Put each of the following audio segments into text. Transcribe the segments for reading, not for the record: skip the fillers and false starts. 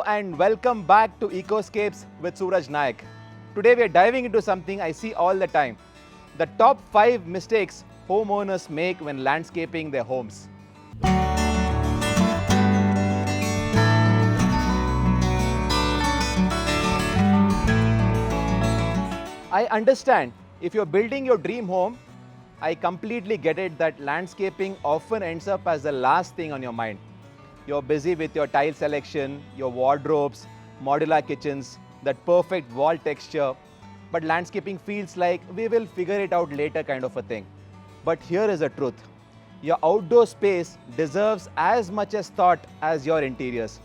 Hello and welcome back to Ecoscapes with Suraj Nayak. Today we are diving into something I see all the time. The top 5 mistakes homeowners make when landscaping their homes. I understand if you're building your dream home, I completely get it that landscaping often ends up as the last thing on your mind. You're busy with your tile selection, your wardrobes, modular kitchens, that perfect wall texture. But landscaping feels like we will figure it out later kind of a thing. But here is the truth. Your outdoor space deserves as much as thought as your interiors.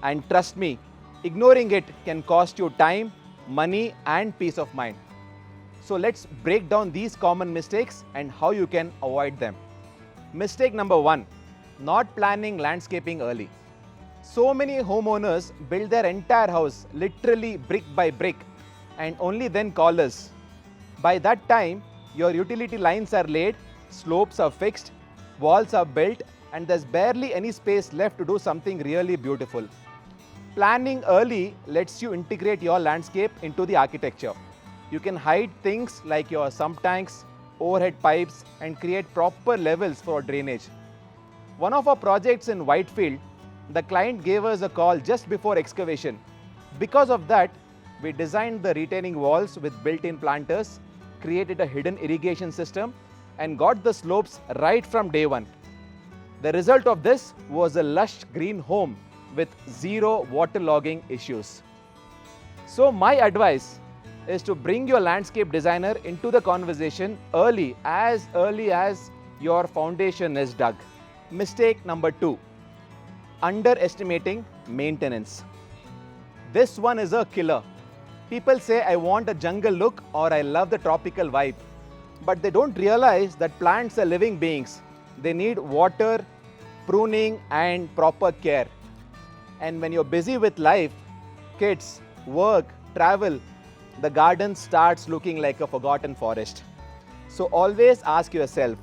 And trust me, ignoring it can cost you time, money, and peace of mind. So let's break down these common mistakes and how you can avoid them. Mistake number 1. Not planning landscaping early. So many homeowners build their entire house literally brick by brick and only then call us. By that time, your utility lines are laid, slopes are fixed, walls are built, and there's barely any space left to do something really beautiful. Planning early lets you integrate your landscape into the architecture. You can hide things like your sump tanks, overhead pipes, and create proper levels for drainage. One of our projects in Whitefield, the client gave us a call just before excavation. Because of that, we designed the retaining walls with built-in planters, created a hidden irrigation system, and got the slopes right from day one. The result of this was a lush green home with zero waterlogging issues. So my advice is to bring your landscape designer into the conversation early as your foundation is dug. Mistake number 2. Underestimating maintenance. This one is a killer. People say I want a jungle look or I love the tropical vibe. But they don't realize that plants are living beings. They need water, pruning, and proper care. And when you're busy with life, kids, work, travel, the garden starts looking like a forgotten forest. So always ask yourself,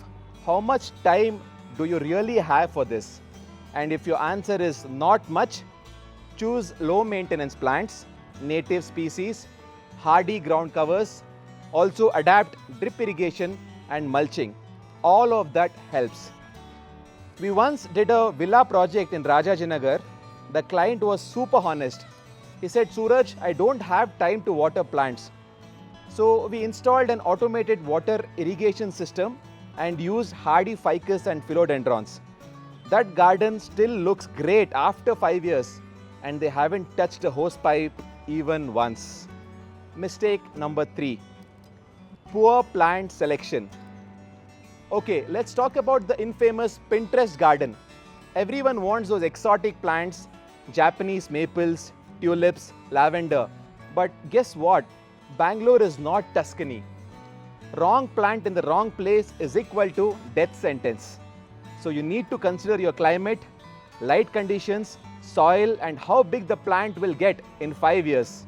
how much time do you really have for this? And if your answer is not much, choose low maintenance plants, native species, hardy ground covers. Also adapt drip irrigation and mulching. All of that helps. We once did a villa project in Rajajinagar. The client was super honest. He said, Suraj, I don't have time to water plants. So we installed an automated water irrigation system and used hardy ficus and philodendrons. That garden still looks great after 5 years and they haven't touched a hose pipe even once. Mistake number 3. Poor plant selection. Okay, let's talk about the infamous Pinterest garden. Everyone wants those exotic plants, Japanese maples, tulips, lavender. But guess what? Bangalore is not Tuscany. Wrong plant in the wrong place is equal to death sentence. So you need to consider your climate, light conditions, soil, and how big the plant will get in 5 years.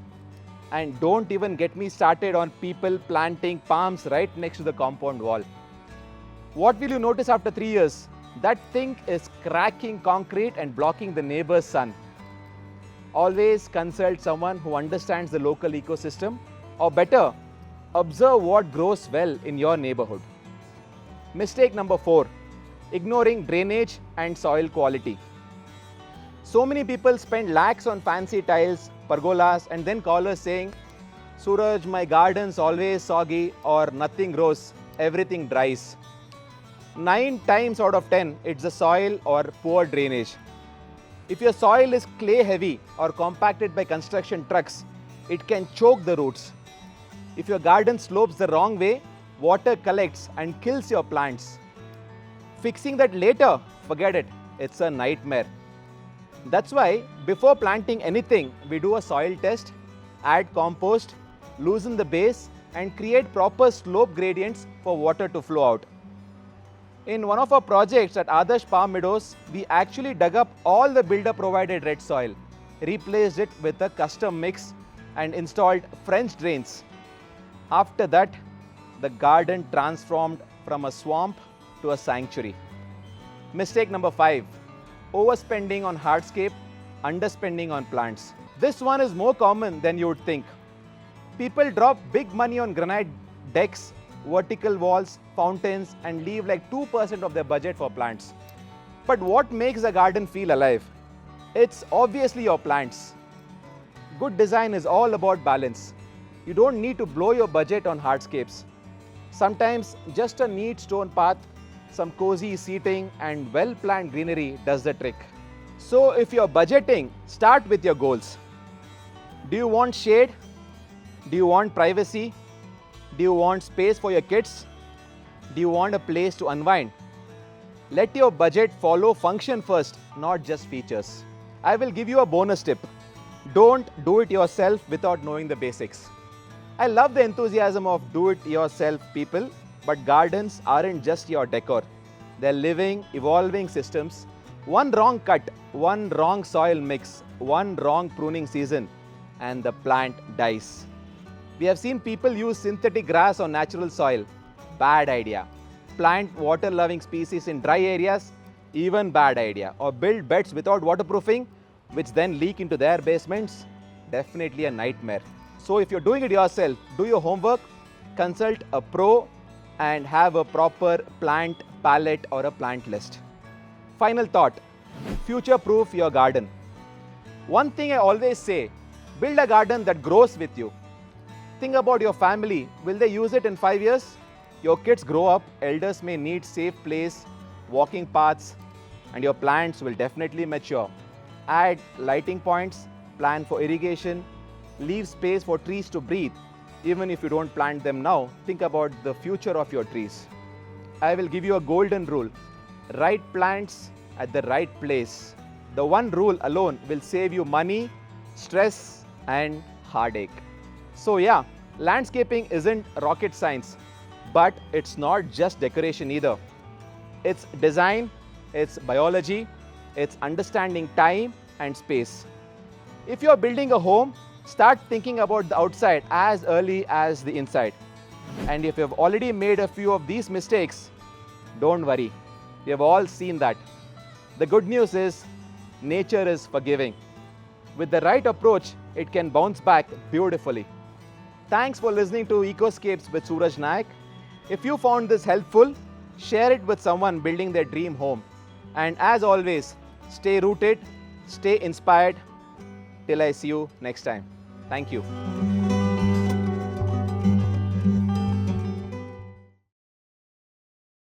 And don't even get me started on people planting palms right next to the compound wall. What will you notice after 3 years? That thing is cracking concrete and blocking the neighbor's sun. Always consult someone who understands the local ecosystem, or better, observe what grows well in your neighborhood. Mistake number 4. Ignoring drainage and soil quality. So many people spend lakhs on fancy tiles, pergolas, and then call us saying, Suraj, my garden's always soggy or nothing grows, everything dries. 9 times out of 10, it's the soil or poor drainage. If your soil is clay heavy or compacted by construction trucks, it can choke the roots. If your garden slopes the wrong way, water collects and kills your plants. Fixing that later, forget it, it's a nightmare. That's why before planting anything, we do a soil test, add compost, loosen the base, and create proper slope gradients for water to flow out. In one of our projects at Adarsh Palm Meadows, we actually dug up all the builder-provided red soil, replaced it with a custom mix, and installed French drains. After that, the garden transformed from a swamp to a sanctuary. Mistake number 5. Overspending on hardscape underspending on plants. This one is more common than you would think. People drop big money on granite decks, vertical walls, fountains, and leave like 2% of their budget for plants. But what makes a garden feel alive? It's obviously your plants. Good design is all about balance. You don't need to blow your budget on hardscapes. Sometimes just a neat stone path, some cozy seating, and well-planned greenery does the trick. So if you're budgeting, start with your goals. Do you want shade? Do you want privacy? Do you want space for your kids? Do you want a place to unwind? Let your budget follow function first, not just features. I will give you a bonus tip. Don't do it yourself without knowing the basics. I love the enthusiasm of do-it-yourself people, but gardens aren't just your decor. They're living, evolving systems. One wrong cut, one wrong soil mix, one wrong pruning season, and the plant dies. We have seen people use synthetic grass on natural soil. Bad idea. Plant water-loving species in dry areas. Even bad idea. Or build beds without waterproofing, which then leak into their basements. Definitely a nightmare. So if you're doing it yourself, do your homework, consult a pro, and have a proper plant palette or a plant list. Final thought, future-proof your garden. One thing I always say, build a garden that grows with you. Think about your family. Will they use it in 5 years? Your kids grow up, elders may need safe place, walking paths, and your plants will definitely mature. Add lighting points, plan for irrigation, leave space for trees to breathe. Even if you don't plant them now, think about the future of your trees. I will give you a golden rule. Right plants at the right place. The one rule alone will save you money, stress, and heartache. So yeah, landscaping isn't rocket science, but it's not just decoration either. It's design, it's biology, it's understanding time and space. If you're building a home, start thinking about the outside as early as the inside. And if you've already made a few of these mistakes, don't worry. We have all seen that. The good news is, nature is forgiving. With the right approach, it can bounce back beautifully. Thanks for listening to Ecoscapes with Suraj Nayak. If you found this helpful, share it with someone building their dream home. And as always, stay rooted, stay inspired. Till I see you next time. Thank you.